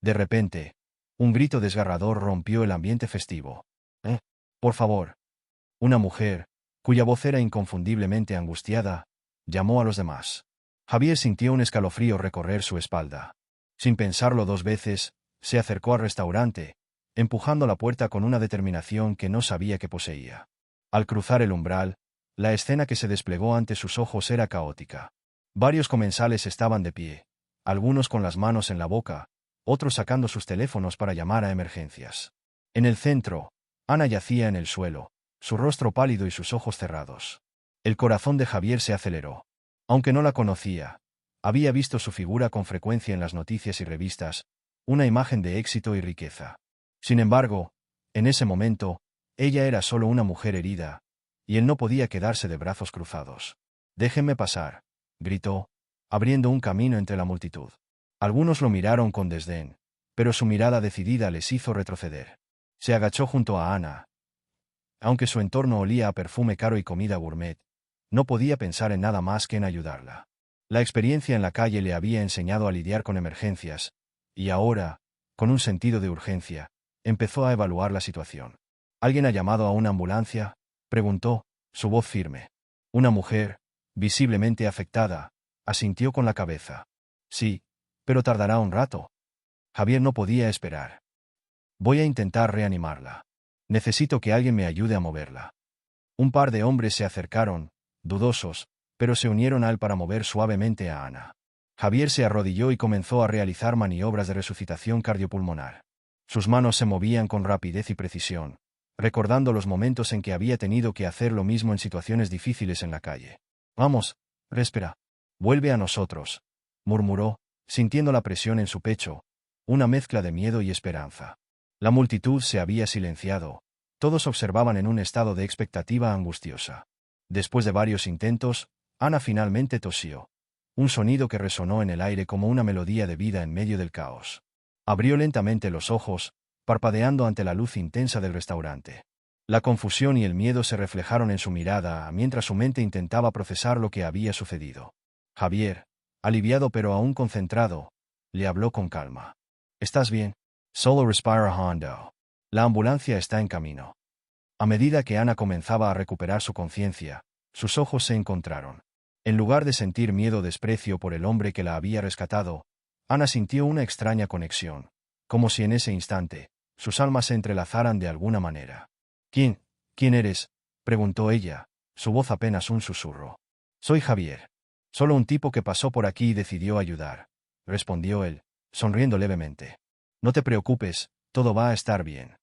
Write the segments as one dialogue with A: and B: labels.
A: De repente, un grito desgarrador rompió el ambiente festivo. Por favor. Una mujer, cuya voz era inconfundiblemente angustiada, llamó a los demás. Javier sintió un escalofrío recorrer su espalda. Sin pensarlo dos veces, se acercó al restaurante, empujando la puerta con una determinación que no sabía que poseía. Al cruzar el umbral, la escena que se desplegó ante sus ojos era caótica. Varios comensales estaban de pie, algunos con las manos en la boca, otros sacando sus teléfonos para llamar a emergencias. En el centro, Ana yacía en el suelo, su rostro pálido y sus ojos cerrados. El corazón de Javier se aceleró. Aunque no la conocía, había visto su figura con frecuencia en las noticias y revistas, una imagen de éxito y riqueza. Sin embargo, en ese momento, ella era solo una mujer herida, y él no podía quedarse de brazos cruzados. «Déjenme pasar», gritó, abriendo un camino entre la multitud. Algunos lo miraron con desdén, pero su mirada decidida les hizo retroceder. Se agachó junto a Ana. Aunque su entorno olía a perfume caro y comida gourmet, no podía pensar en nada más que en ayudarla. La experiencia en la calle le había enseñado a lidiar con emergencias, y ahora, con un sentido de urgencia, empezó a evaluar la situación. ¿Alguien ha llamado a una ambulancia?, preguntó, su voz firme. Una mujer, visiblemente afectada, asintió con la cabeza. Sí, pero tardará un rato. Javier no podía esperar. Voy a intentar reanimarla. Necesito que alguien me ayude a moverla. Un par de hombres se acercaron, dudosos, pero se unieron a él para mover suavemente a Ana. Javier se arrodilló y comenzó a realizar maniobras de resucitación cardiopulmonar. Sus manos se movían con rapidez y precisión, recordando los momentos en que había tenido que hacer lo mismo en situaciones difíciles en la calle. «Vamos, respira. Vuelve a nosotros», murmuró, sintiendo la presión en su pecho, una mezcla de miedo y esperanza. La multitud se había silenciado, todos observaban en un estado de expectativa angustiosa. Después de varios intentos, Ana finalmente tosió, un sonido que resonó en el aire como una melodía de vida en medio del caos. Abrió lentamente los ojos, parpadeando ante la luz intensa del restaurante. La confusión y el miedo se reflejaron en su mirada mientras su mente intentaba procesar lo que había sucedido. Javier, aliviado pero aún concentrado, le habló con calma. «¿Estás bien? Solo respira hondo. La ambulancia está en camino». A medida que Ana comenzaba a recuperar su conciencia, sus ojos se encontraron. En lugar de sentir miedo o desprecio por el hombre que la había rescatado, Ana sintió una extraña conexión, como si en ese instante, sus almas se entrelazaran de alguna manera. ¿Quién eres?, preguntó ella, su voz apenas un susurro. «Soy Javier. Solo un tipo que pasó por aquí y decidió ayudar», respondió él, sonriendo levemente. «No te preocupes, todo va a estar bien».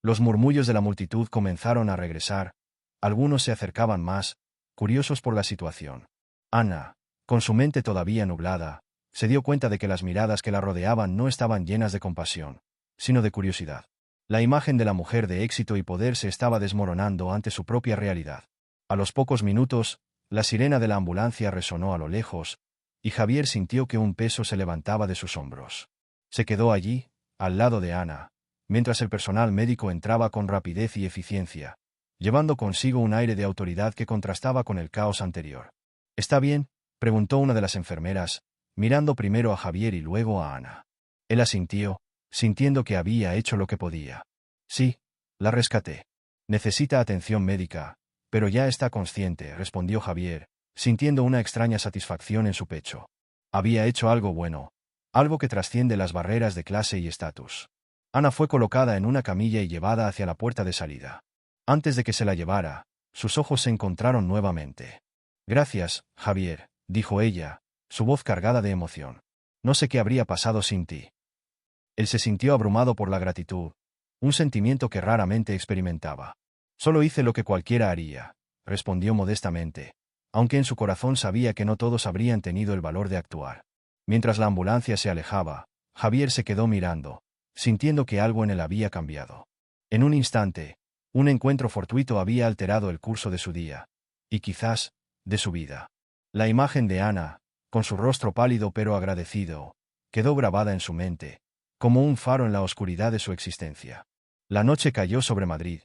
A: Los murmullos de la multitud comenzaron a regresar, algunos se acercaban más, curiosos por la situación. Ana, con su mente todavía nublada, se dio cuenta de que las miradas que la rodeaban no estaban llenas de compasión, sino de curiosidad. La imagen de la mujer de éxito y poder se estaba desmoronando ante su propia realidad. A los pocos minutos, la sirena de la ambulancia resonó a lo lejos, y Javier sintió que un peso se levantaba de sus hombros. Se quedó allí, al lado de Ana, mientras el personal médico entraba con rapidez y eficiencia, llevando consigo un aire de autoridad que contrastaba con el caos anterior. «¿Está bien?», preguntó una de las enfermeras, mirando primero a Javier y luego a Ana. Él asintió, sintiendo que había hecho lo que podía. «Sí, la rescaté. Necesita atención médica, pero ya está consciente», respondió Javier, sintiendo una extraña satisfacción en su pecho. Había hecho algo bueno, algo que trasciende las barreras de clase y estatus. Ana fue colocada en una camilla y llevada hacia la puerta de salida. Antes de que se la llevara, sus ojos se encontraron nuevamente. «Gracias, Javier», dijo ella, su voz cargada de emoción. «No sé qué habría pasado sin ti». Él se sintió abrumado por la gratitud, un sentimiento que raramente experimentaba. «Solo hice lo que cualquiera haría», respondió modestamente, aunque en su corazón sabía que no todos habrían tenido el valor de actuar. Mientras la ambulancia se alejaba, Javier se quedó mirando, sintiendo que algo en él había cambiado. En un instante, un encuentro fortuito había alterado el curso de su día, y quizás, de su vida. La imagen de Ana, con su rostro pálido pero agradecido, quedó grabada en su mente, como un faro en la oscuridad de su existencia. La noche cayó sobre Madrid,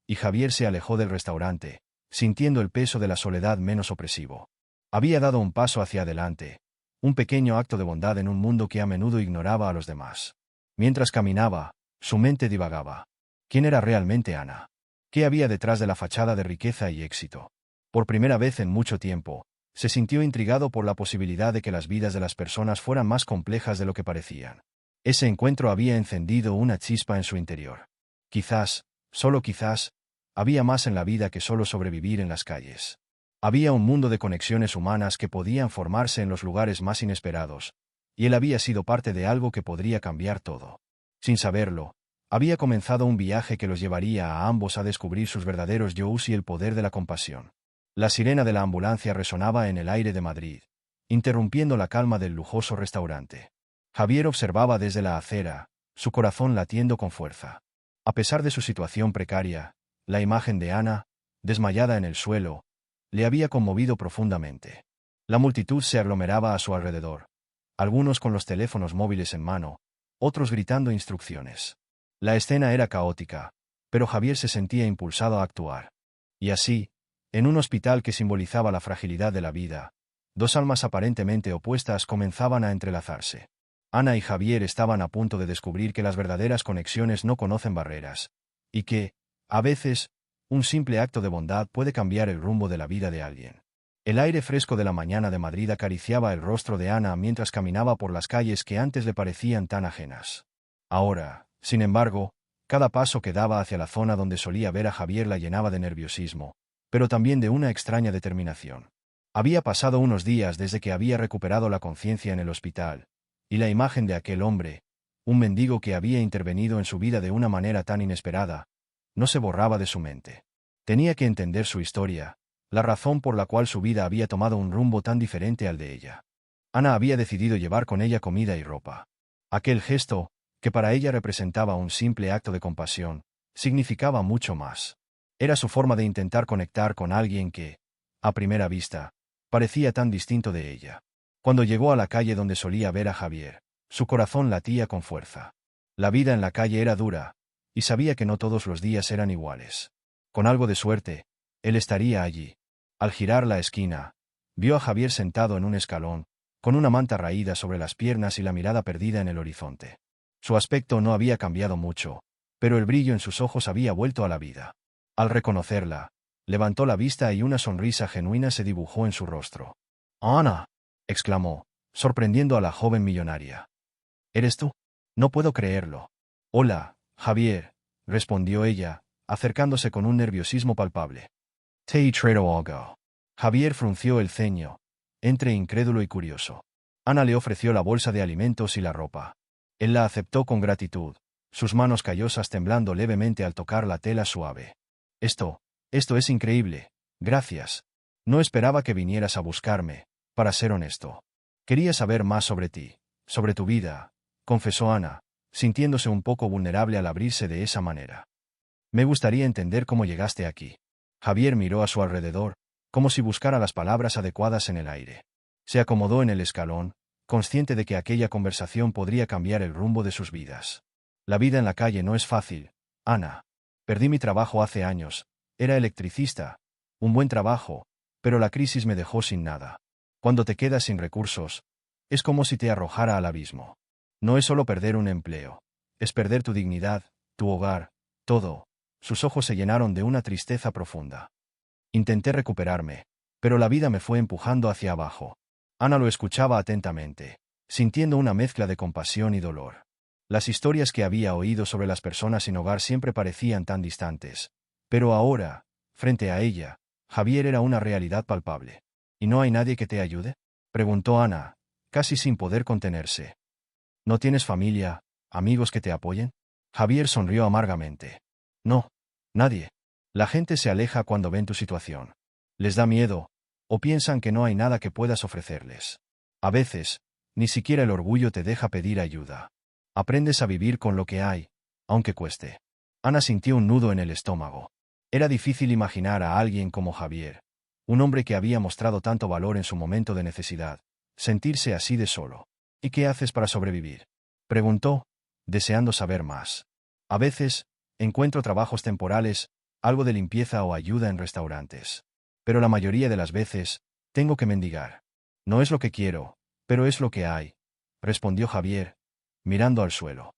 A: y Javier se alejó del restaurante, sintiendo el peso de la soledad menos opresivo. Había dado un paso hacia adelante, un pequeño acto de bondad en un mundo que a menudo ignoraba a los demás. Mientras caminaba, su mente divagaba. ¿Quién era realmente Ana? ¿Qué había detrás de la fachada de riqueza y éxito? Por primera vez en mucho tiempo, se sintió intrigado por la posibilidad de que las vidas de las personas fueran más complejas de lo que parecían. Ese encuentro había encendido una chispa en su interior. Quizás, solo quizás, había más en la vida que solo sobrevivir en las calles. Había un mundo de conexiones humanas que podían formarse en los lugares más inesperados, y él había sido parte de algo que podría cambiar todo. Sin saberlo, había comenzado un viaje que los llevaría a ambos a descubrir sus verdaderos yous y el poder de la compasión. La sirena de la ambulancia resonaba en el aire de Madrid, interrumpiendo la calma del lujoso restaurante. Javier observaba desde la acera, su corazón latiendo con fuerza. A pesar de su situación precaria, la imagen de Ana, desmayada en el suelo, le había conmovido profundamente. La multitud se aglomeraba a su alrededor, algunos con los teléfonos móviles en mano, otros gritando instrucciones. La escena era caótica, pero Javier se sentía impulsado a actuar. Y así, en un hospital que simbolizaba la fragilidad de la vida, dos almas aparentemente opuestas comenzaban a entrelazarse. Ana y Javier estaban a punto de descubrir que las verdaderas conexiones no conocen barreras, y que, a veces, un simple acto de bondad puede cambiar el rumbo de la vida de alguien. El aire fresco de la mañana de Madrid acariciaba el rostro de Ana mientras caminaba por las calles que antes le parecían tan ajenas. Ahora, sin embargo, cada paso que daba hacia la zona donde solía ver a Javier la llenaba de nerviosismo, pero también de una extraña determinación. Había pasado unos días desde que había recuperado la conciencia en el hospital, y la imagen de aquel hombre, un mendigo que había intervenido en su vida de una manera tan inesperada, no se borraba de su mente. Tenía que entender su historia, la razón por la cual su vida había tomado un rumbo tan diferente al de ella. Ana había decidido llevar con ella comida y ropa. Aquel gesto, que para ella representaba un simple acto de compasión, significaba mucho más. Era su forma de intentar conectar con alguien que, a primera vista, parecía tan distinto de ella. Cuando llegó a la calle donde solía ver a Javier, su corazón latía con fuerza. La vida en la calle era dura, y sabía que no todos los días eran iguales. Con algo de suerte, él estaría allí. Al girar la esquina, vio a Javier sentado en un escalón, con una manta raída sobre las piernas y la mirada perdida en el horizonte. Su aspecto no había cambiado mucho, pero el brillo en sus ojos había vuelto a la vida. Al reconocerla, levantó la vista y una sonrisa genuina se dibujó en su rostro. «Ana», exclamó, sorprendiendo a la joven millonaria. «¿Eres tú? No puedo creerlo». «Hola, Javier», respondió ella, acercándose con un nerviosismo palpable. «¿Te he traído algo?» Javier frunció el ceño, entre incrédulo y curioso. Ana le ofreció la bolsa de alimentos y la ropa. Él la aceptó con gratitud, sus manos callosas temblando levemente al tocar la tela suave. Esto es increíble, gracias. No esperaba que vinieras a buscarme, para ser honesto. Quería saber más sobre ti, sobre tu vida, confesó Ana, sintiéndose un poco vulnerable al abrirse de esa manera. Me gustaría entender cómo llegaste aquí. Javier miró a su alrededor, como si buscara las palabras adecuadas en el aire. Se acomodó en el escalón, consciente de que aquella conversación podría cambiar el rumbo de sus vidas. La vida en la calle no es fácil, Ana. Perdí mi trabajo hace años, era electricista, un buen trabajo, pero la crisis me dejó sin nada. Cuando te quedas sin recursos, es como si te arrojara al abismo. No es solo perder un empleo, es perder tu dignidad, tu hogar, todo. Sus ojos se llenaron de una tristeza profunda. Intenté recuperarme, pero la vida me fue empujando hacia abajo. Ana lo escuchaba atentamente, sintiendo una mezcla de compasión y dolor. Las historias que había oído sobre las personas sin hogar siempre parecían tan distantes, pero ahora, frente a ella, Javier era una realidad palpable. ¿Y no hay nadie que te ayude?, preguntó Ana, casi sin poder contenerse. ¿No tienes familia, amigos que te apoyen? Javier sonrió amargamente. No, nadie. La gente se aleja cuando ven tu situación. Les da miedo, o piensan que no hay nada que puedas ofrecerles. A veces, ni siquiera el orgullo te deja pedir ayuda. Aprendes a vivir con lo que hay, aunque cueste. Ana sintió un nudo en el estómago. Era difícil imaginar a alguien como Javier, un hombre que había mostrado tanto valor en su momento de necesidad, sentirse así de solo. ¿Y qué haces para sobrevivir?, preguntó, deseando saber más. A veces, encuentro trabajos temporales, algo de limpieza o ayuda en restaurantes. Pero la mayoría de las veces, tengo que mendigar. No es lo que quiero, pero es lo que hay, respondió Javier, mirando al suelo.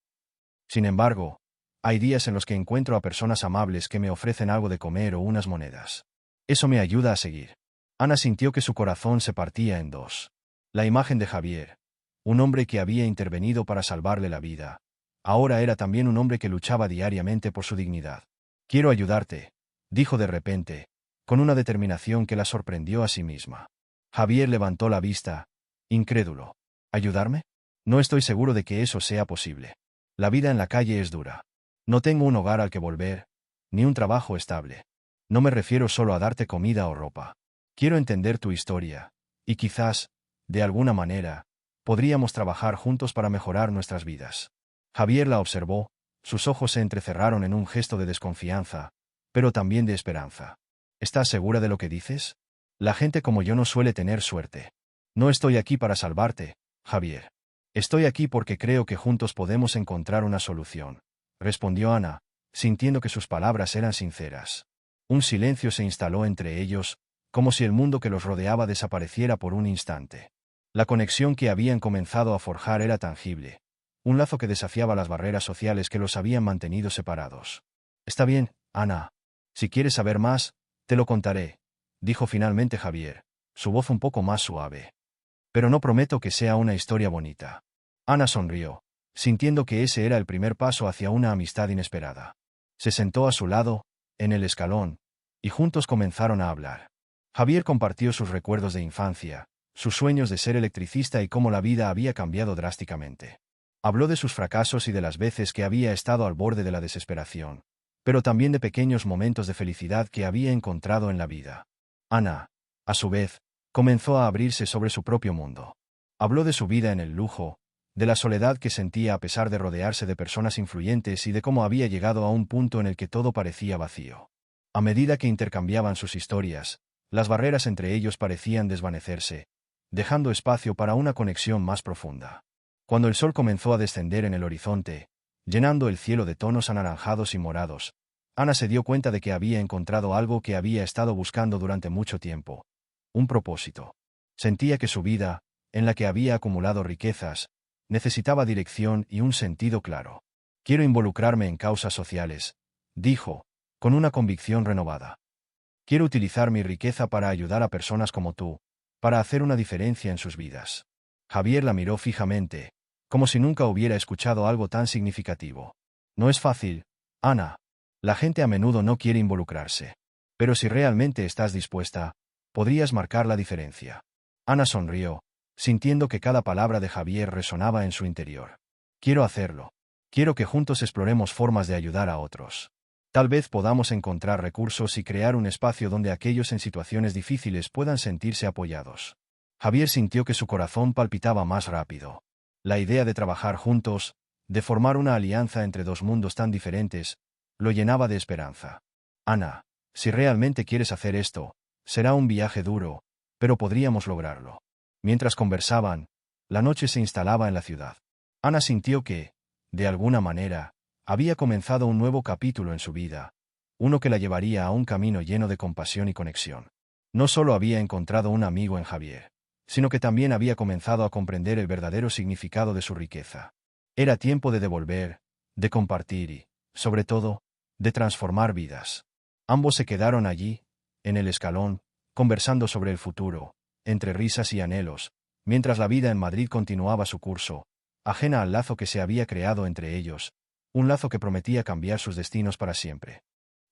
A: Sin embargo, hay días en los que encuentro a personas amables que me ofrecen algo de comer o unas monedas. Eso me ayuda a seguir. Ana sintió que su corazón se partía en dos. La imagen de Javier, un hombre que había intervenido para salvarle la vida, ahora era también un hombre que luchaba diariamente por su dignidad. Quiero ayudarte, dijo de repente, con una determinación que la sorprendió a sí misma. Javier levantó la vista, incrédulo. ¿Ayudarme? No estoy seguro de que eso sea posible. La vida en la calle es dura. No tengo un hogar al que volver, ni un trabajo estable. No me refiero solo a darte comida o ropa. Quiero entender tu historia, y quizás, de alguna manera, podríamos trabajar juntos para mejorar nuestras vidas. Javier la observó, sus ojos se entrecerraron en un gesto de desconfianza, pero también de esperanza. ¿Estás segura de lo que dices? La gente como yo no suele tener suerte. No estoy aquí para salvarte, Javier. Estoy aquí porque creo que juntos podemos encontrar una solución, respondió Ana, sintiendo que sus palabras eran sinceras. Un silencio se instaló entre ellos, como si el mundo que los rodeaba desapareciera por un instante. La conexión que habían comenzado a forjar era tangible, un lazo que desafiaba las barreras sociales que los habían mantenido separados. Está bien, Ana. Si quieres saber más, te lo contaré, dijo finalmente Javier, su voz un poco más suave. Pero no prometo que sea una historia bonita. Ana sonrió, sintiendo que ese era el primer paso hacia una amistad inesperada. Se sentó a su lado, en el escalón, y juntos comenzaron a hablar. Javier compartió sus recuerdos de infancia, sus sueños de ser electricista y cómo la vida había cambiado drásticamente. Habló de sus fracasos y de las veces que había estado al borde de la desesperación, pero también de pequeños momentos de felicidad que había encontrado en la vida. Ana, a su vez, comenzó a abrirse sobre su propio mundo. Habló de su vida en el lujo, de la soledad que sentía a pesar de rodearse de personas influyentes y de cómo había llegado a un punto en el que todo parecía vacío. A medida que intercambiaban sus historias, las barreras entre ellos parecían desvanecerse, dejando espacio para una conexión más profunda. Cuando el sol comenzó a descender en el horizonte, llenando el cielo de tonos anaranjados y morados, Ana se dio cuenta de que había encontrado algo que había estado buscando durante mucho tiempo. Un propósito. Sentía que su vida, en la que había acumulado riquezas, necesitaba dirección y un sentido claro. Quiero involucrarme en causas sociales, dijo, con una convicción renovada. Quiero utilizar mi riqueza para ayudar a personas como tú, para hacer una diferencia en sus vidas. Javier la miró fijamente, como si nunca hubiera escuchado algo tan significativo. No es fácil, Ana. La gente a menudo no quiere involucrarse. Pero si realmente estás dispuesta, podrías marcar la diferencia. Ana sonrió, sintiendo que cada palabra de Javier resonaba en su interior. Quiero hacerlo. Quiero que juntos exploremos formas de ayudar a otros. Tal vez podamos encontrar recursos y crear un espacio donde aquellos en situaciones difíciles puedan sentirse apoyados. Javier sintió que su corazón palpitaba más rápido. La idea de trabajar juntos, de formar una alianza entre dos mundos tan diferentes, lo llenaba de esperanza. Ana, si realmente quieres hacer esto, será un viaje duro, pero podríamos lograrlo. Mientras conversaban, la noche se instalaba en la ciudad. Ana sintió que, de alguna manera, había comenzado un nuevo capítulo en su vida, uno que la llevaría a un camino lleno de compasión y conexión. No solo había encontrado un amigo en Javier, sino que también había comenzado a comprender el verdadero significado de su riqueza. Era tiempo de devolver, de compartir y, sobre todo, de transformar vidas. Ambos se quedaron allí, en el escalón, conversando sobre el futuro, entre risas y anhelos, mientras la vida en Madrid continuaba su curso, ajena al lazo que se había creado entre ellos, un lazo que prometía cambiar sus destinos para siempre.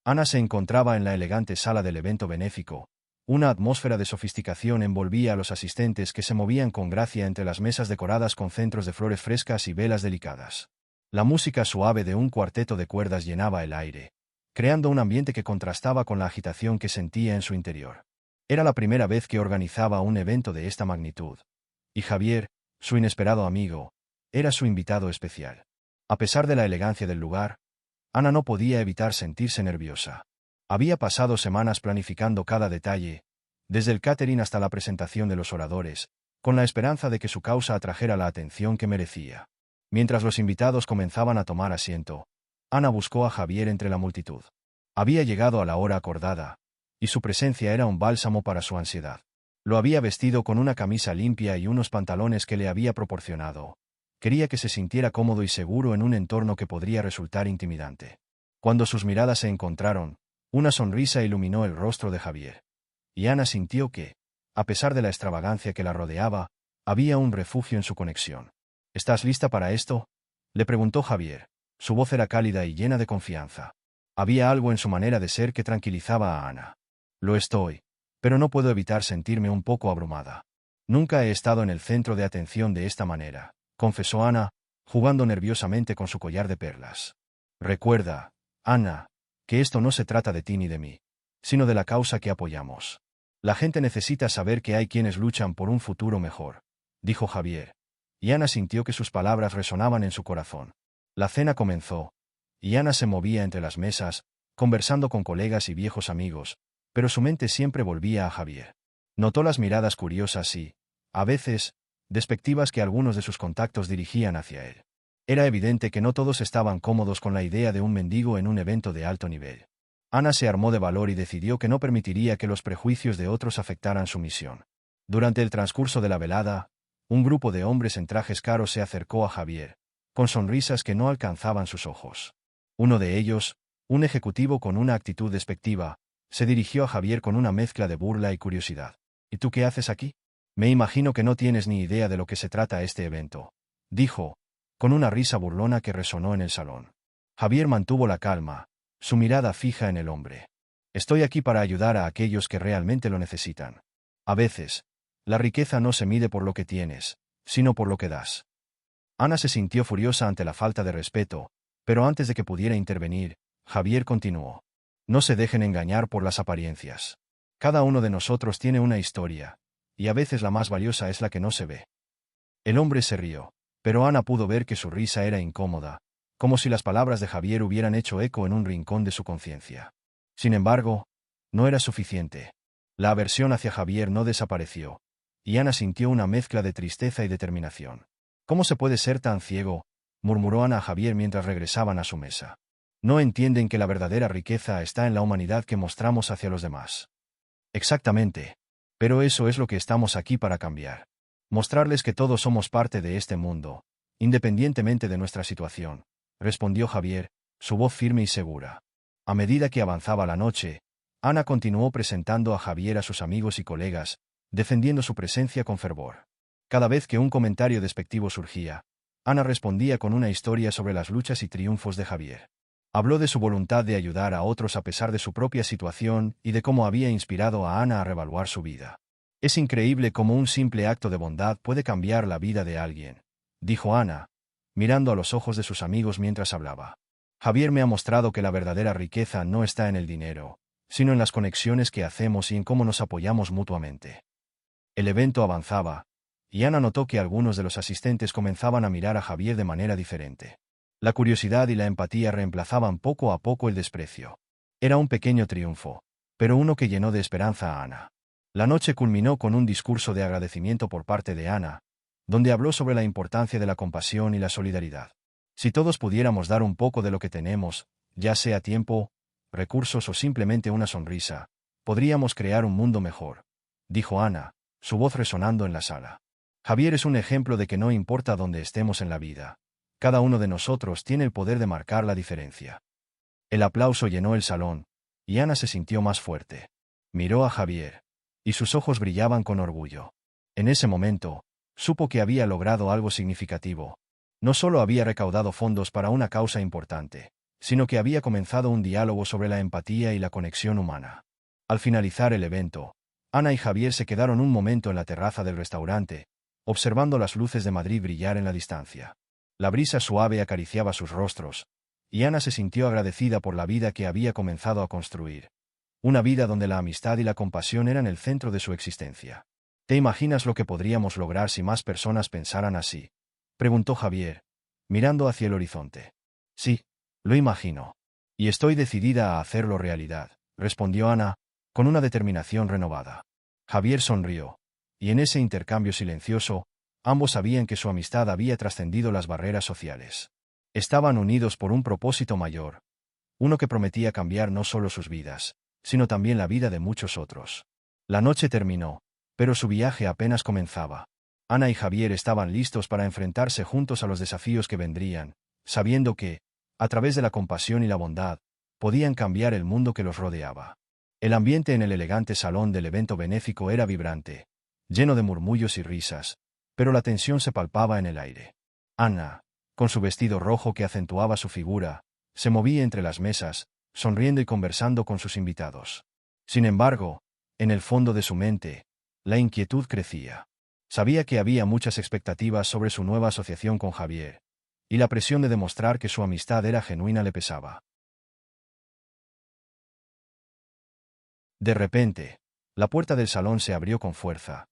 A: Ana se encontraba en la elegante sala del evento benéfico. Una atmósfera de sofisticación envolvía a los asistentes que se movían con gracia entre las mesas decoradas con centros de flores frescas y velas delicadas. La música suave de un cuarteto de cuerdas llenaba el aire, creando un ambiente que contrastaba con la agitación que sentía en su interior. Era la primera vez que organizaba un evento de esta magnitud, y Javier, su inesperado amigo, era su invitado especial. A pesar de la elegancia del lugar, Ana no podía evitar sentirse nerviosa. Había pasado semanas planificando cada detalle, desde el catering hasta la presentación de los oradores, con la esperanza de que su causa atrajera la atención que merecía. Mientras los invitados comenzaban a tomar asiento, Ana buscó a Javier entre la multitud. Había llegado a la hora acordada, y su presencia era un bálsamo para su ansiedad. Lo había vestido con una camisa limpia y unos pantalones que le había proporcionado, Quería que se sintiera cómodo y seguro en un entorno que podría resultar intimidante. Cuando sus miradas se encontraron, una sonrisa iluminó el rostro de Javier. Y Ana sintió que, a pesar de la extravagancia que la rodeaba, había un refugio en su conexión. ¿Estás lista para esto?, le preguntó Javier. Su voz era cálida y llena de confianza. Había algo en su manera de ser que tranquilizaba a Ana. Lo estoy, pero no puedo evitar sentirme un poco abrumada. Nunca he estado en el centro de atención de esta manera, confesó Ana, jugando nerviosamente con su collar de perlas. Recuerda, Ana, que esto no se trata de ti ni de mí, sino de la causa que apoyamos. La gente necesita saber que hay quienes luchan por un futuro mejor, dijo Javier, y Ana sintió que sus palabras resonaban en su corazón. La cena comenzó, y Ana se movía entre las mesas, conversando con colegas y viejos amigos, pero su mente siempre volvía a Javier. Notó las miradas curiosas y, a veces, despectivas que algunos de sus contactos dirigían hacia él. Era evidente que no todos estaban cómodos con la idea de un mendigo en un evento de alto nivel. Ana se armó de valor y decidió que no permitiría que los prejuicios de otros afectaran su misión. Durante el transcurso de la velada, un grupo de hombres en trajes caros se acercó a Javier, con sonrisas que no alcanzaban sus ojos. Uno de ellos, un ejecutivo con una actitud despectiva, se dirigió a Javier con una mezcla de burla y curiosidad. ¿Y tú qué haces aquí? Me imagino que no tienes ni idea de lo que se trata este evento, dijo, con una risa burlona que resonó en el salón. Javier mantuvo la calma, su mirada fija en el hombre. Estoy aquí para ayudar a aquellos que realmente lo necesitan. A veces, la riqueza no se mide por lo que tienes, sino por lo que das. Ana se sintió furiosa ante la falta de respeto, pero antes de que pudiera intervenir, Javier continuó. No se dejen engañar por las apariencias. Cada uno de nosotros tiene una historia, y a veces la más valiosa es la que no se ve. El hombre se rió, pero Ana pudo ver que su risa era incómoda, como si las palabras de Javier hubieran hecho eco en un rincón de su conciencia. Sin embargo, no era suficiente. La aversión hacia Javier no desapareció, y Ana sintió una mezcla de tristeza y determinación. ¿Cómo se puede ser tan ciego?, murmuró Ana a Javier mientras regresaban a su mesa. No entienden que la verdadera riqueza está en la humanidad que mostramos hacia los demás. Exactamente. Pero eso es lo que estamos aquí para cambiar. Mostrarles que todos somos parte de este mundo, independientemente de nuestra situación, respondió Javier, su voz firme y segura. A medida que avanzaba la noche, Ana continuó presentando a Javier a sus amigos y colegas, defendiendo su presencia con fervor. Cada vez que un comentario despectivo surgía, Ana respondía con una historia sobre las luchas y triunfos de Javier. Habló de su voluntad de ayudar a otros a pesar de su propia situación y de cómo había inspirado a Ana a revaluar su vida. Es increíble cómo un simple acto de bondad puede cambiar la vida de alguien, dijo Ana, mirando a los ojos de sus amigos mientras hablaba. Javier me ha mostrado que la verdadera riqueza no está en el dinero, sino en las conexiones que hacemos y en cómo nos apoyamos mutuamente. El evento avanzaba, y Ana notó que algunos de los asistentes comenzaban a mirar a Javier de manera diferente. La curiosidad y la empatía reemplazaban poco a poco el desprecio. Era un pequeño triunfo, pero uno que llenó de esperanza a Ana. La noche culminó con un discurso de agradecimiento por parte de Ana, donde habló sobre la importancia de la compasión y la solidaridad. Si todos pudiéramos dar un poco de lo que tenemos, ya sea tiempo, recursos o simplemente una sonrisa, podríamos crear un mundo mejor, dijo Ana, su voz resonando en la sala. Javier es un ejemplo de que no importa dónde estemos en la vida, cada uno de nosotros tiene el poder de marcar la diferencia. El aplauso llenó el salón, y Ana se sintió más fuerte. Miró a Javier, y sus ojos brillaban con orgullo. En ese momento, supo que había logrado algo significativo. No solo había recaudado fondos para una causa importante, sino que había comenzado un diálogo sobre la empatía y la conexión humana. Al finalizar el evento, Ana y Javier se quedaron un momento en la terraza del restaurante, observando las luces de Madrid brillar en la distancia. La brisa suave acariciaba sus rostros, y Ana se sintió agradecida por la vida que había comenzado a construir. Una vida donde la amistad y la compasión eran el centro de su existencia. ¿Te imaginas lo que podríamos lograr si más personas pensaran así?, preguntó Javier, mirando hacia el horizonte. Sí, lo imagino. Y estoy decidida a hacerlo realidad, respondió Ana, con una determinación renovada. Javier sonrió, y en ese intercambio silencioso, ambos sabían que su amistad había trascendido las barreras sociales. Estaban unidos por un propósito mayor, uno que prometía cambiar no solo sus vidas, sino también la vida de muchos otros. La noche terminó, pero su viaje apenas comenzaba. Ana y Javier estaban listos para enfrentarse juntos a los desafíos que vendrían, sabiendo que, a través de la compasión y la bondad, podían cambiar el mundo que los rodeaba. El ambiente en el elegante salón del evento benéfico era vibrante, lleno de murmullos y risas, pero la tensión se palpaba en el aire. Ana, con su vestido rojo que acentuaba su figura, se movía entre las mesas, sonriendo y conversando con sus invitados. Sin embargo, en el fondo de su mente, la inquietud crecía. Sabía que había muchas expectativas sobre su nueva asociación con Javier, y la presión de demostrar que su amistad era genuina le pesaba. De repente, la puerta del salón se abrió con fuerza,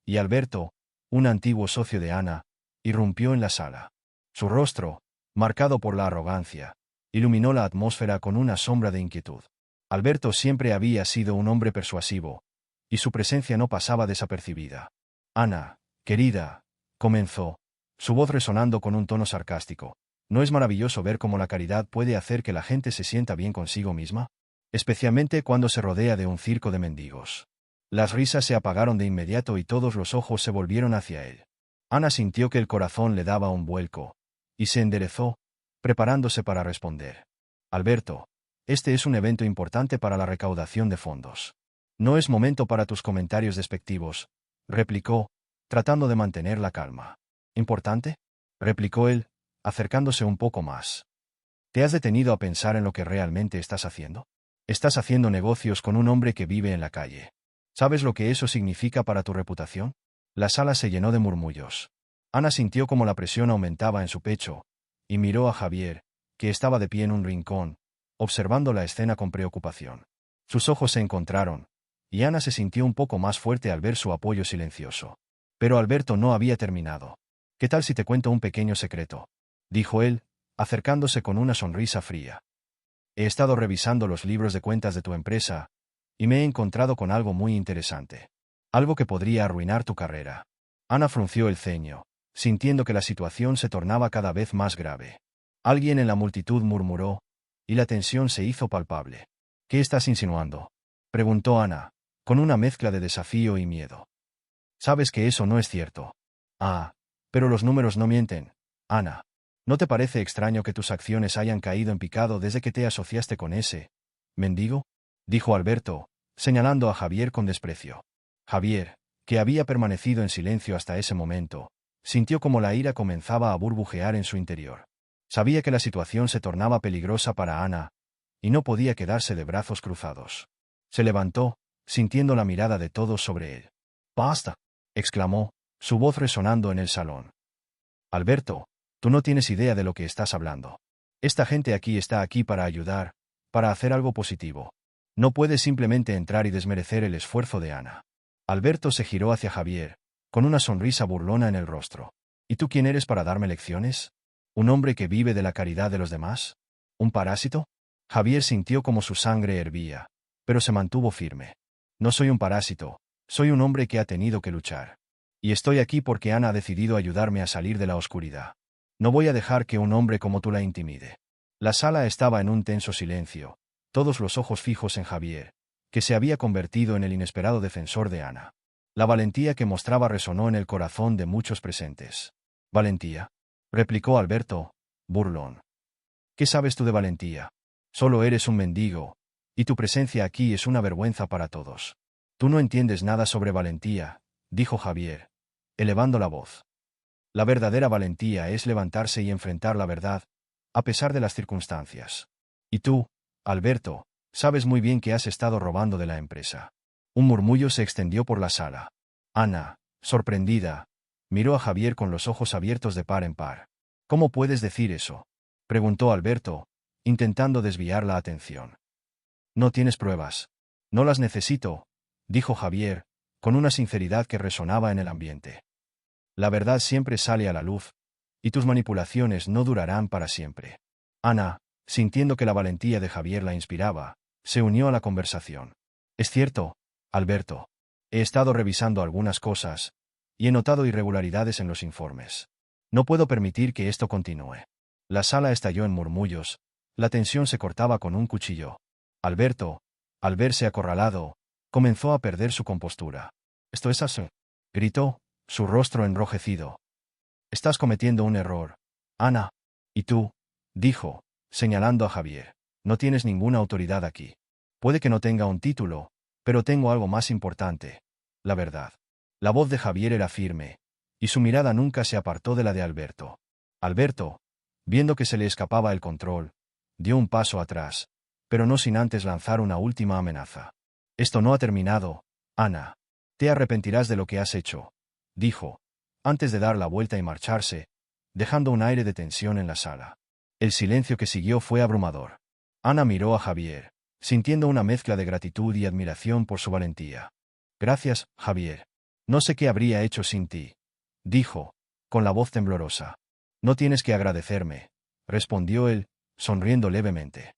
A: y Alberto, un antiguo socio de Ana, irrumpió en la sala. Su rostro, marcado por la arrogancia, iluminó la atmósfera con una sombra de inquietud. Alberto siempre había sido un hombre persuasivo, y su presencia no pasaba desapercibida. Ana, querida, comenzó, su voz resonando con un tono sarcástico. ¿No es maravilloso ver cómo la caridad puede hacer que la gente se sienta bien consigo misma? Especialmente cuando se rodea de un circo de mendigos. Las risas se apagaron de inmediato y todos los ojos se volvieron hacia él. Ana sintió que el corazón le daba un vuelco, y se enderezó, preparándose para responder. Alberto, este es un evento importante para la recaudación de fondos. No es momento para tus comentarios despectivos, replicó, tratando de mantener la calma. ¿Importante? Replicó él, acercándose un poco más. ¿Te has detenido a pensar en lo que realmente estás haciendo? Estás haciendo negocios con un hombre que vive en la calle. ¿Sabes lo que eso significa para tu reputación? La sala se llenó de murmullos. Ana sintió como la presión aumentaba en su pecho, y miró a Javier, que estaba de pie en un rincón, observando la escena con preocupación. Sus ojos se encontraron, y Ana se sintió un poco más fuerte al ver su apoyo silencioso. Pero Alberto no había terminado. ¿Qué tal si te cuento un pequeño secreto?, dijo él, acercándose con una sonrisa fría. He estado revisando los libros de cuentas de tu empresa, y me he encontrado con algo muy interesante. Algo que podría arruinar tu carrera. Ana frunció el ceño, sintiendo que la situación se tornaba cada vez más grave. Alguien en la multitud murmuró, y la tensión se hizo palpable. ¿Qué estás insinuando?, preguntó Ana, con una mezcla de desafío y miedo. Sabes que eso no es cierto. Ah, pero los números no mienten, Ana. ¿No te parece extraño que tus acciones hayan caído en picado desde que te asociaste con ese mendigo?, dijo Alberto, señalando a Javier con desprecio. Javier, que había permanecido en silencio hasta ese momento, sintió como la ira comenzaba a burbujear en su interior. Sabía que la situación se tornaba peligrosa para Ana, y no podía quedarse de brazos cruzados. Se levantó, sintiendo la mirada de todos sobre él. «¡Basta!», exclamó, su voz resonando en el salón. «Alberto, tú no tienes idea de lo que estás hablando. Esta gente aquí está aquí para ayudar, para hacer algo positivo. No puedes simplemente entrar y desmerecer el esfuerzo de Ana». Alberto se giró hacia Javier, con una sonrisa burlona en el rostro. «¿Y tú quién eres para darme lecciones? ¿Un hombre que vive de la caridad de los demás? ¿Un parásito?». Javier sintió como su sangre hervía, pero se mantuvo firme. «No soy un parásito, soy un hombre que ha tenido que luchar. Y estoy aquí porque Ana ha decidido ayudarme a salir de la oscuridad. No voy a dejar que un hombre como tú la intimide». La sala estaba en un tenso silencio, todos los ojos fijos en Javier, que se había convertido en el inesperado defensor de Ana. La valentía que mostraba resonó en el corazón de muchos presentes. «¿Valentía?», replicó Alberto, burlón. «¿Qué sabes tú de valentía? Solo eres un mendigo, y tu presencia aquí es una vergüenza para todos». «Tú no entiendes nada sobre valentía», dijo Javier, elevando la voz. «La verdadera valentía es levantarse y enfrentar la verdad, a pesar de las circunstancias. Y tú, Alberto, sabes muy bien que has estado robando de la empresa». Un murmullo se extendió por la sala. Ana, sorprendida, miró a Javier con los ojos abiertos de par en par. «¿Cómo puedes decir eso?», preguntó Alberto, intentando desviar la atención. «No tienes pruebas». «No las necesito», dijo Javier, con una sinceridad que resonaba en el ambiente. «La verdad siempre sale a la luz, y tus manipulaciones no durarán para siempre». Ana, sintiendo que la valentía de Javier la inspiraba, se unió a la conversación. «Es cierto, Alberto. He estado revisando algunas cosas, y he notado irregularidades en los informes. No puedo permitir que esto continúe». La sala estalló en murmullos, la tensión se cortaba con un cuchillo. Alberto, al verse acorralado, comenzó a perder su compostura. «¿Esto es así?», gritó, su rostro enrojecido. Estás cometiendo un error, Ana. ¿Y tú? Dijo, señalando a Javier. No tienes ninguna autoridad aquí. Puede que no tenga un título, pero tengo algo más importante. La verdad. La voz de Javier era firme, y su mirada nunca se apartó de la de Alberto. Alberto, viendo que se le escapaba el control, dio un paso atrás, pero no sin antes lanzar una última amenaza. Esto no ha terminado, Ana. Te arrepentirás de lo que has hecho, dijo, antes de dar la vuelta y marcharse, dejando un aire de tensión en la sala. El silencio que siguió fue abrumador. Ana miró a Javier, sintiendo una mezcla de gratitud y admiración por su valentía. Gracias, Javier. No sé qué habría hecho sin ti, dijo, con la voz temblorosa. No tienes que agradecerme, respondió él, sonriendo levemente.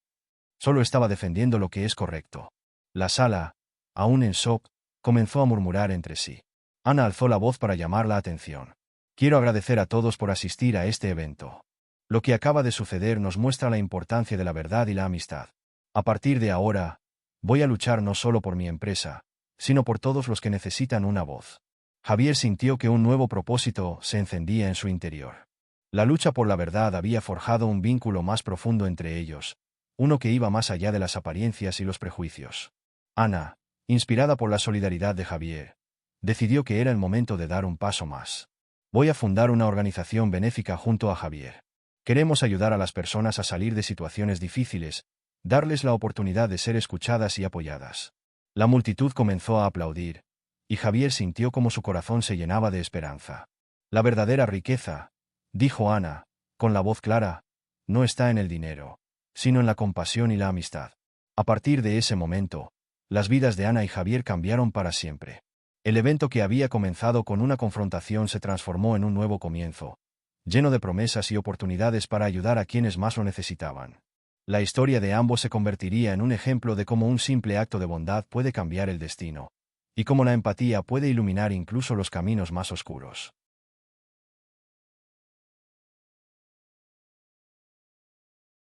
A: Solo estaba defendiendo lo que es correcto. La sala, aún en shock, comenzó a murmurar entre sí. Ana alzó la voz para llamar la atención. Quiero agradecer a todos por asistir a este evento. Lo que acaba de suceder nos muestra la importancia de la verdad y la amistad. A partir de ahora, voy a luchar no solo por mi empresa, sino por todos los que necesitan una voz. Javier sintió que un nuevo propósito se encendía en su interior. La lucha por la verdad había forjado un vínculo más profundo entre ellos, uno que iba más allá de las apariencias y los prejuicios. Ana, inspirada por la solidaridad de Javier, decidió que era el momento de dar un paso más. Voy a fundar una organización benéfica junto a Javier. Queremos ayudar a las personas a salir de situaciones difíciles, darles la oportunidad de ser escuchadas y apoyadas. La multitud comenzó a aplaudir, y Javier sintió como su corazón se llenaba de esperanza. La verdadera riqueza, dijo Ana, con la voz clara, no está en el dinero, sino en la compasión y la amistad. A partir de ese momento, las vidas de Ana y Javier cambiaron para siempre. El evento que había comenzado con una confrontación se transformó en un nuevo comienzo, lleno de promesas y oportunidades para ayudar a quienes más lo necesitaban. La historia de ambos se convertiría en un ejemplo de cómo un simple acto de bondad puede cambiar el destino, y cómo la empatía puede iluminar incluso los caminos más oscuros.